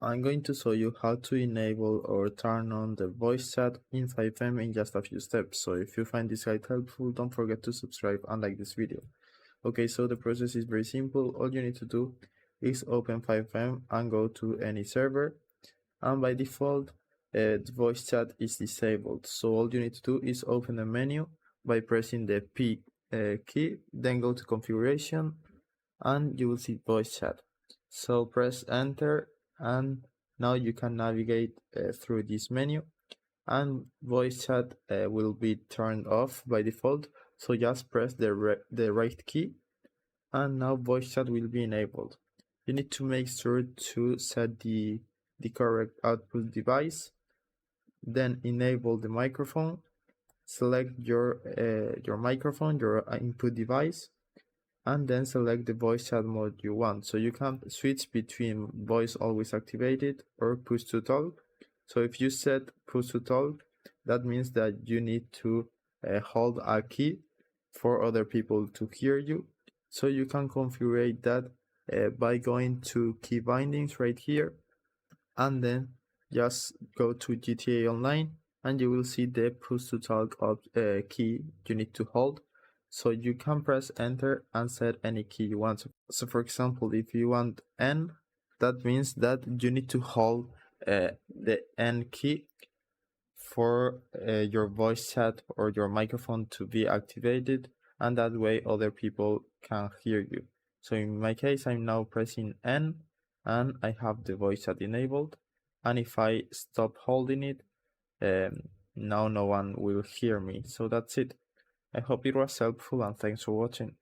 I'm going to show you how to enable or turn on the voice chat in FiveM in just a few steps. So if you find this guide helpful, don't forget to subscribe and like this video. Okay, so the process is very simple. All you need to do is open FiveM and go to any server. And by default, the voice chat is disabled. So all you need to do is open the menu by pressing the P key, then go to configuration, and you will see voice chat. So press enter, and now you can navigate through this menu, and voice chat will be turned off by default. So just press the right key, and now voice chat will be enabled. You need to make sure to set the correct output device, then enable the microphone, select your microphone, your input device, and then select the voice chat mode you want. So you can switch between voice always activated or push to talk. So if you set push to talk, that means that you need to hold a key for other people to hear you. So you can configure that by going to key bindings right here, and then just go to GTA Online, and you will see the push to talk key you need to hold. So you can press enter and set any key you want. So for example, if you want N, that means that you need to hold the N key for your voice chat or your microphone to be activated, and that way other people can hear you. So in my case, I'm now pressing N and I have the voice chat enabled, and if I stop holding it, now no one will hear me. So that's it. I hope it was helpful, and thanks for watching.